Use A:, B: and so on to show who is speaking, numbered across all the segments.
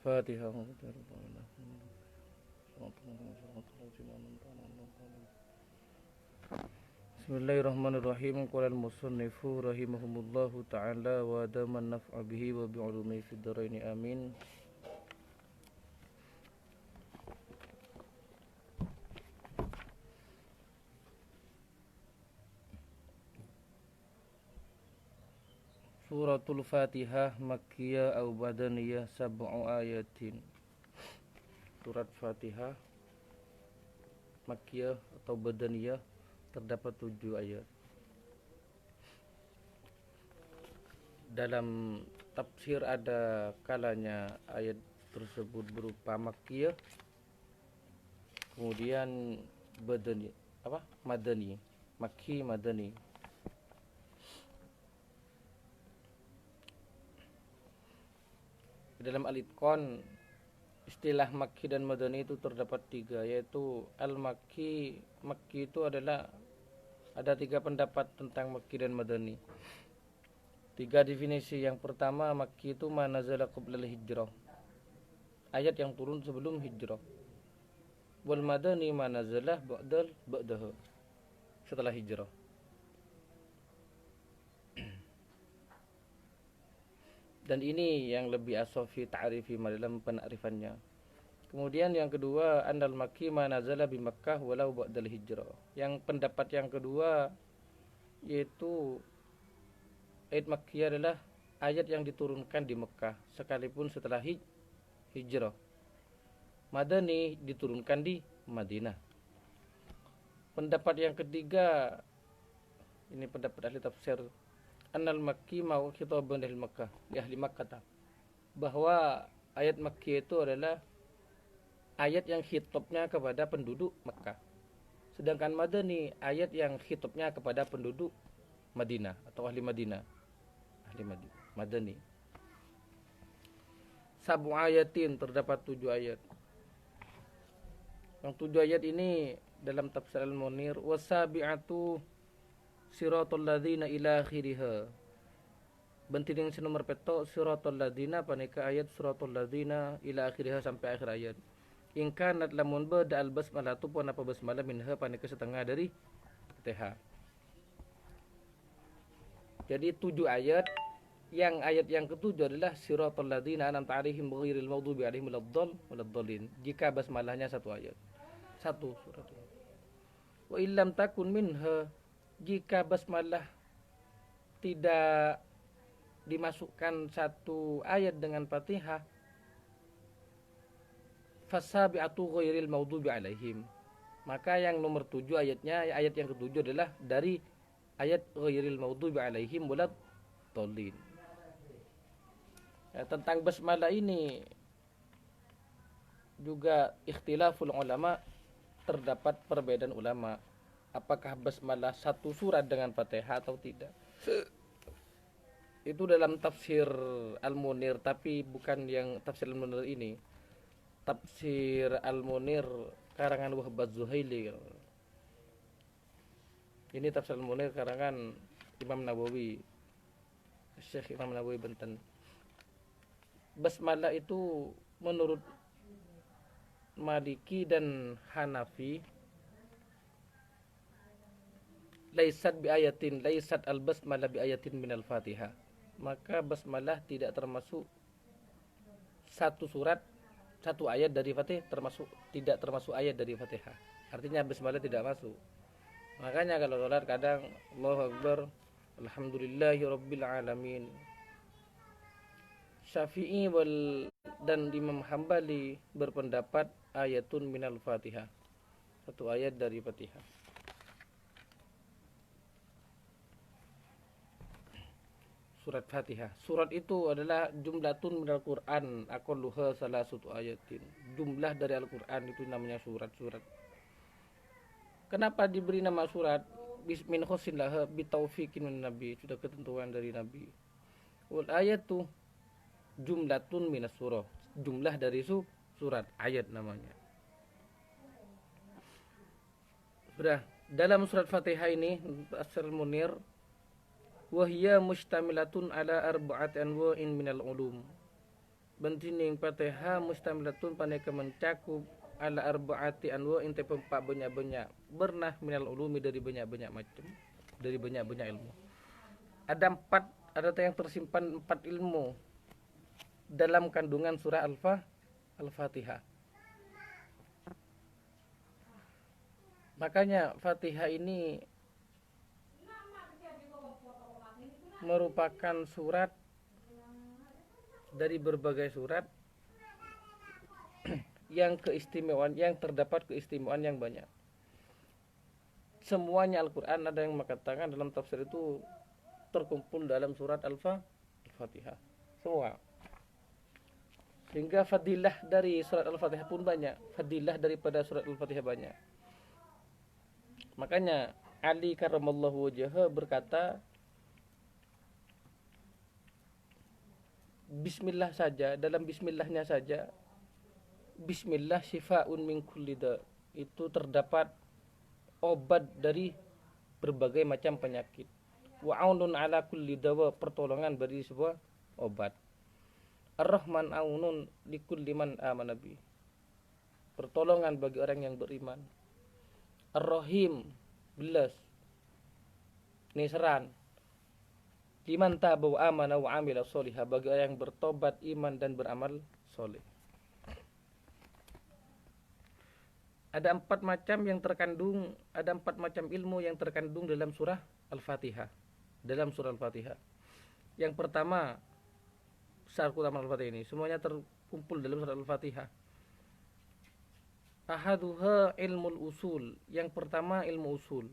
A: Al-Fatihah. Bismillahirrahmanirrahim. Qala al-musannifu rahimahumullahu ta'ala wa adaman naf'a bihi wa bi'ulumi fid dharain amin. Suratul Fatihah Makkiyah atau Madaniyah sab'u ayatin. Surat Fatihah Makkiyah atau Madaniyah terdapat 7 ayat. Dalam tafsir ada kalanya ayat tersebut berupa Makkiyah, kemudian Madani, Makki, Madani. Dalam Al-Itqan istilah Makki dan Madani itu terdapat 3, yaitu Al-Makki. Makki itu adalah ada 3 pendapat tentang Makki dan Madani. 3 definisi. Yang pertama, Makki itu ma nazala qabla al-hijrah, ayat yang turun sebelum hijrah. Wal Madani ma nazala ba'daha, setelah hijrah. Dan ini yang lebih asofi ta'rifi dalam penakrifannya. Kemudian yang kedua, andal makki ma nazala bi Makkah walau ba'dal hijrah. Yang pendapat yang kedua yaitu ayat Makkiyah adalah ayat yang diturunkan di Mekah sekalipun setelah hijrah. Madani diturunkan di Madinah. Pendapat yang ketiga, ini pendapat ahli tafsir, annal makki mau khitaban ahli Makkah, di ahli Makkah, bahwa ayat Makki itu adalah ayat yang khitabnya kepada penduduk Makkah. Sedangkan Madani ayat yang khitabnya kepada penduduk Madinah atau ahli Madinah. Madani. Sab'u ayatin, terdapat 7 ayat. Yang 7 ayat ini dalam tafsir Al-Munir, wasabi'atu siratal ladzina ila akhiriha. Bentiring nomor peto siratal ladzina paneka ayat siratal ladzina ila akhiriha sampai akhir ayat. In kanat lamun bada al basmalah tu pun apa basmalah minha paneka setengah dari Fatihah. Jadi 7 ayat. Yang ayat yang ketujuh adalah siratal ladzina an'amta 'alaihim ghairil maghdubi 'alaihim waladdallin. Jika basmalahnya 1 ayat. 1 surat. Wa illam takun minha, jika basmalah tidak dimasukkan 1 ayat dengan Fatihah, fasabi'atu ghairil maghdubi 'alaihim, maka yang nomor 7 ayatnya, ayat yang ketujuh adalah dari ayat ghairil maghdubi 'alaihim waladdallin. Tentang basmalah ini juga ikhtilaful ulama, terdapat perbedaan ulama. Apakah basmalah 1 surat dengan Fatihah atau tidak? Itu dalam tafsir Al-Munir, tapi bukan yang tafsir Al-Munir ini. Tafsir Al-Munir karangan Wahbaz Zuhaili. Ini tafsir Al-Munir karangan Imam Nawawi, Syekh Imam Nawawi Banten. Basmalah itu menurut Maliki dan Hanafi laisat al-basmalah bi ayatin minal Fatihah. Maka basmalah tidak termasuk 1 surat, 1 ayat dari Fatihah, tidak termasuk ayat dari Fatihah. Artinya basmalah tidak masuk. Makanya kalau salat kadang Allahu Akbar, alhamdulillahi rabbil alamin. Syafi'i dan Imam Hambali berpendapat ayatun minal Fatihah, 1 ayat dari Fatihah. Surat Fatihah. Surat itu adalah jumlatun minal Quran, aqalluha salasatu ayatin. Jumlah dari Al-Quran itu namanya surat-surat. Kenapa diberi nama surat? Bismin khosinlah bitaufiqin min Nabi, sudah ketentuan dari Nabi. Wal ayatu jumlatun minas surah, jumlah dari surat, ayat namanya. Sudah, dalam surat Fatihah ini Tafsir Munir, wa hiya mustamilatun ala arba'ati anwa'in minal ulum. Bentining Fatihah mustamilatun paneka mencakup ala arba'ati anwa inte pempak banyak-banyak bernah minal ulumi dari banyak-banyak macam, dari banyak-banyak ilmu. Ada yang tersimpan 4 ilmu dalam kandungan surah Al-Fatihah. Makanya Fatihah ini merupakan surat dari berbagai surat yang terdapat keistimewaan yang banyak. Semuanya Al-Quran, ada yang mengatakan dalam tafsir itu terkumpul dalam surat Al-Fatihah semua. Sehingga fadilah dari surat Al-Fatihah pun banyak, fadilah daripada surat Al-Fatihah banyak. Makanya Ali karramallahu wajhahu berkata, bismillah saja, dalam bismillahnya saja, bismillah syifaun min kulli da, itu terdapat obat dari berbagai macam penyakit. Wa aunun ala kulli dawa, pertolongan bagi sebuah obat. Ar-Rahman aunun likulli man amana bi, pertolongan bagi orang yang beriman. Ar-Rahim, belas, nisran, liman taba wa amana wa amila sholihah, bagi orang yang bertobat, iman dan beramal soleh. Ada 4 macam ilmu yang terkandung dalam surah Al-Fatihah. Yang pertama, besar utama Al-Fatihah ini semuanya terkumpul dalam surah Al-Fatihah. Ahaduha ilmul usul, yang pertama ilmu usul.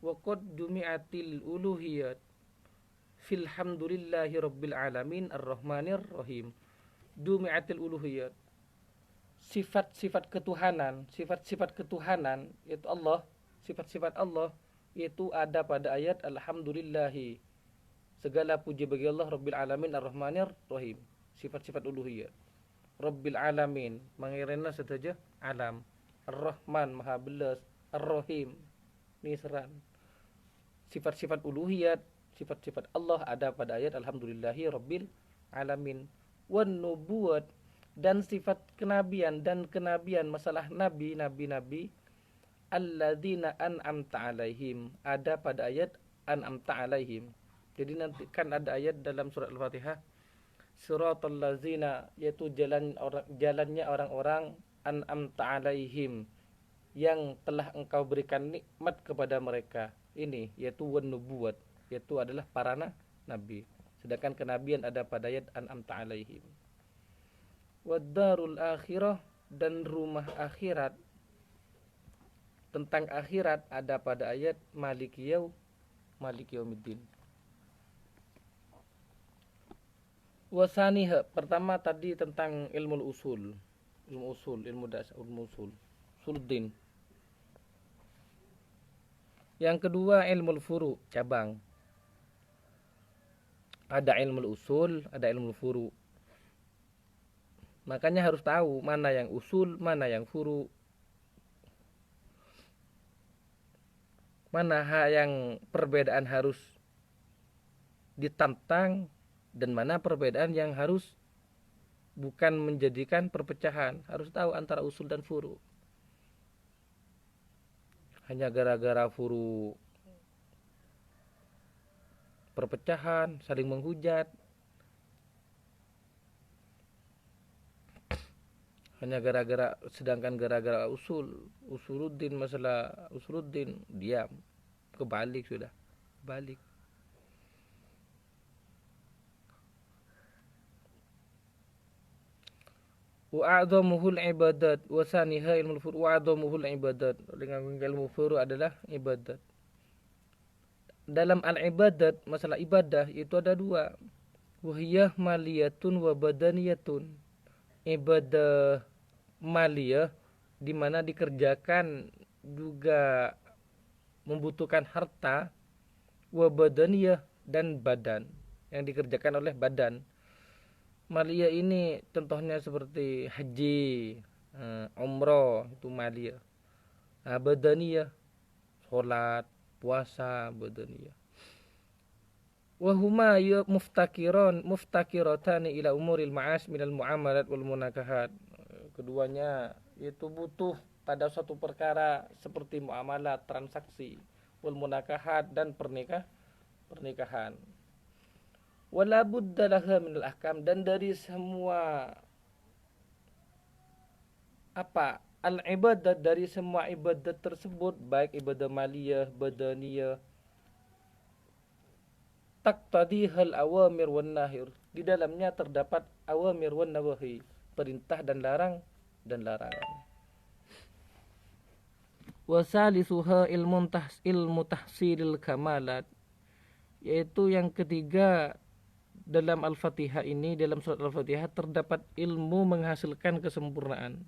A: Wa qad jumi'atil uluhiyat fil hamdulillahi rabbil alamin ar-rahmanir rahim. Jumi'atil uluhiyat, sifat-sifat ketuhanan yaitu Allah, sifat-sifat Allah yaitu ada pada ayat alhamdulillahi, segala puji bagi Allah rabbil alamin ar-rahmanir rahim, sifat-sifat uluhiyat. Rabbil alamin, mengirana saja alam, ar-rahman maha belas, ar-rahim nisran. Sifat-sifat uluhiyat, sifat-sifat Allah ada pada ayat alhamdulillahi rabbil alamin. Wan nubuwat, dan sifat kenabian masalah nabi alladzina an'amta alaihim, ada pada ayat an'amta alaihim. Jadi nanti kan ada ayat dalam surat Al-Fatihah, siratal ladzina, yaitu jalannya orang-orang an'amta alaihim, yang telah engkau berikan nikmat kepada mereka. Ini yaitu wan nubuwat, yaitu adalah para nabi. Sedangkan kenabian ada pada ayat an'amta alaihim. Wadarul akhirah, dan rumah akhirat, tentang akhirat ada pada ayat maliki yaumiddin. Wasaniha, pertama tadi tentang ilmu usul, ilmu dasar, ilmu usuluddin. Yang kedua ilmu furu, cabang. Ada ilmu usul, ada ilmu furu. Makanya harus tahu mana yang usul, mana yang furu, mana yang perbedaan harus ditantang, dan mana perbedaan yang harus bukan menjadikan perpecahan. Harus tahu antara usul dan furu. Hanya gara-gara furu perpecahan, saling menghujat, hanya sedangkan gara-gara usuluddin, masalah usuluddin diam, kebalik. Wa'adhamuhul ibadat, wasaniha ilmu furu, wa'adhamuhul ibadat, dengan ilmu furu adalah ibadat. Dalam al-ibadat, masalah ibadah itu ada 2, wahiyah maliyatun wa badaniyatun. Ibadah maliyah, di mana dikerjakan juga membutuhkan harta, wa badaniyah, dan badan, yang dikerjakan oleh badan. Maliyah ini contohnya seperti haji, umroh, itu maliyah. Badaniyah, sholat, puasa, badaniyah. wa huma muftakiratani ila umuril ma'ash minal muamalat wal munakahat. Keduanya itu butuh pada suatu perkara seperti muamalah, transaksi, wal munakahat dan pernikahan. Wala budda laha minal ahkam, dan dari semua al ibadat, dari semua ibadat tersebut, baik ibadah maliyah, badaniyah, taqtadihal awamir wan nahir, di dalamnya terdapat awamir wan nawahi, perintah dan larangan. Wasalisuha ilmu tahsilil kamalat, yaitu yang ketiga dalam Al-Fatihah ini, dalam surat Al-Fatihah terdapat ilmu menghasilkan kesempurnaan.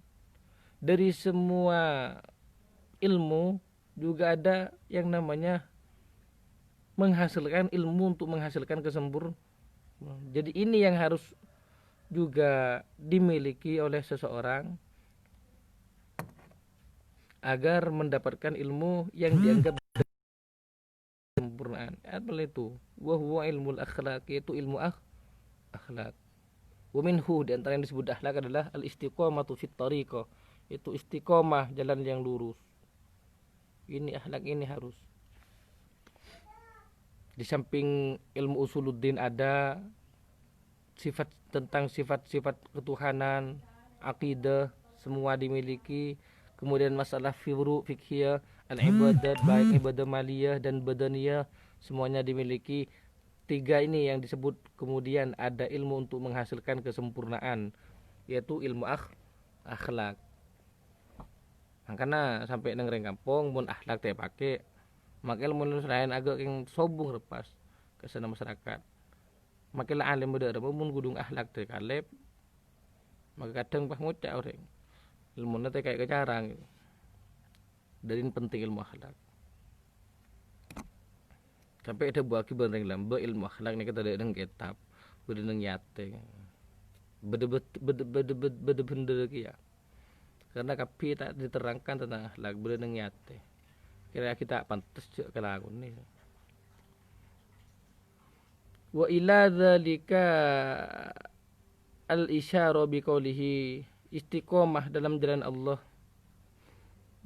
A: Dari semua ilmu juga ada yang namanya menghasilkan ilmu untuk menghasilkan kesempurnaan. Jadi ini yang harus juga dimiliki oleh seseorang agar mendapatkan ilmu yang dianggap kesempurnaan. Apa itu? Wa huwa ilmul akhlaq, yaitu ilmu akhlak. Wa minhu, di antara yang disebut akhlak adalah al-istiqamatu fit tariqah, itu istiqomah, jalan yang lurus. Ini akhlak ini harus. Di samping ilmu usuluddin ada sifat-sifat ketuhanan, akidah, semua dimiliki. Kemudian masalah fiqhiyah, al-ibadat, baik ibadah maliyah dan badaniyah, semuanya dimiliki. Tiga ini yang disebut kemudian ada ilmu untuk menghasilkan kesempurnaan, yaitu ilmu akhlak. Karena sampai neng kampung mun akhlak teh pakai, maka ilmu lain agak yang sombong lepas ke sana masyarakat. Makilah alim bener mun gudung akhlak teh kaleb, maka kadang pas ngucap orang ilmu teh kayak kecarang. Dari penting ilmu akhlak. Sampai ada buah kibar yang lamba ilmu akhlak ni kita ada dengan kitab, beda dengan yate, beda benda kia. Karena kapi tak diterangkan tentang akhlak, beda dengan yate. Kira kita pantas je kalau ni. Wa ila dzalika al-isyara biqaulihi, istiqomah dalam jalan Allah,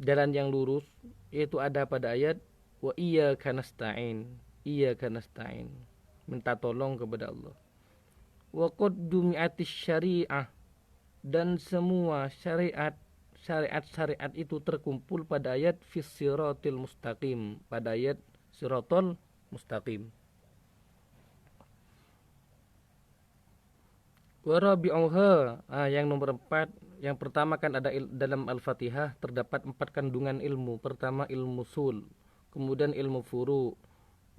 A: jalan yang lurus, yaitu ada pada ayat wa iyyaka nasta'in, minta tolong kepada Allah. Wa qad dumi'atis syari'ah, dan semua syariat itu terkumpul pada ayat fis siratil mustaqim, pada ayat siratal mustaqim. Wa rabi'uha, yang nomor 4, yang pertama kan ada dalam Al-Fatihah terdapat 4 kandungan ilmu. Pertama ilmu usul, kemudian ilmu furu,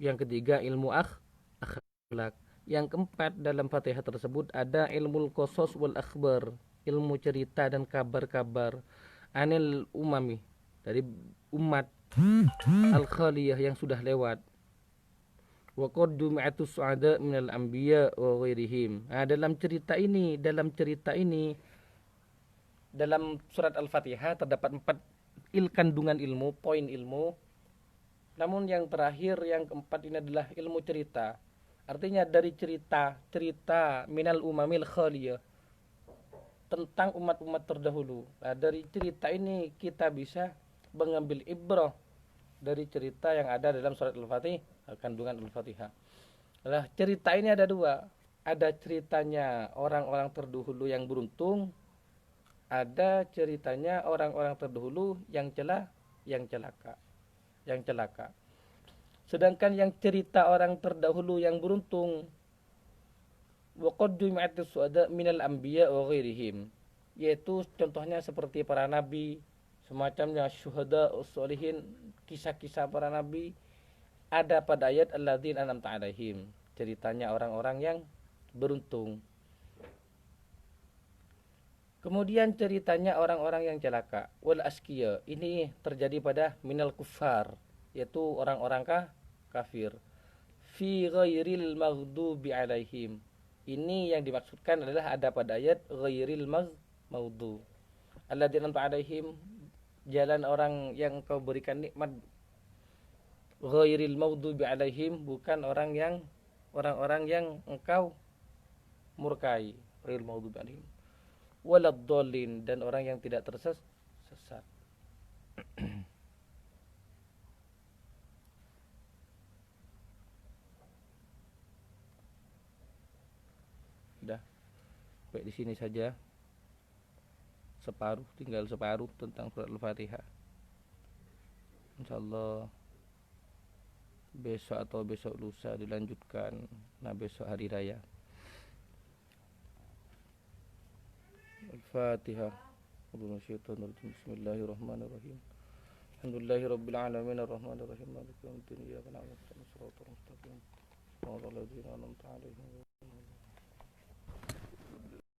A: yang ketiga ilmu akhlak. Yang keempat dalam Fatihah tersebut ada ilmu qasas wal akhbar, ilmu cerita dan kabar-kabar, anil umami, dari umat al-khaliyah yang sudah lewat. Wa qad dumi'atus su'ada minal anbiya wa ghairihim. Dalam cerita ini dalam surat Al-Fatihah terdapat 4 kandungan ilmu, poin ilmu. Namun yang terakhir, yang keempat ini adalah ilmu cerita. Artinya dari cerita minal umamil khaliyah, tentang umat-umat terdahulu. Dari cerita ini kita bisa mengambil ibrah dari cerita yang ada dalam surat Al-Fatihah, kandungan Al-Fatihah. Nah, cerita ini ada 2. Ada ceritanya orang-orang terdahulu yang beruntung, ada ceritanya orang-orang terdahulu yang celaka. Sedangkan yang cerita orang terdahulu yang beruntung, wa qad dumi'atis su'ada minal anbiya wa ghairihim, yaitu contohnya seperti para nabi, semacamnya syuhada usholihin, kisah-kisah para nabi, ada pada ayat alladzina an'amta alaihim, ceritanya orang-orang yang beruntung. Kemudian ceritanya orang-orang yang celaka, wal askiya, ini terjadi pada minal kuffar, yaitu orang-orang kafir. Fi ghairil maghdubi alaihim, ini yang dimaksudkan adalah ada pada ayat ghairil maghdubi alladzina an'amta alaihim, jalan orang yang kau berikan nikmat. Ghairil maghdubi alaihim, bukan orang yang orang-orang yang engkau murkai, ghairil maghdubi alaihim waladdallin, dan orang yang tidak tersesat. Sudah, baik di sini saja. Tinggal separuh tentang surat Al-Fatihah. Insyaallah besok atau besok lusa dilanjutkan. Nah, besok hari raya. Al-Fatihah. Bismillahirrahmanirrahim. Alhamdulillahirabbil alamin arrahmanir rahim maliki yaumiddin iyyaka na'budu wa iyyaka nasta'in ihdinas siratal mustaqim. Shiratal ladzina an'amta 'alaihim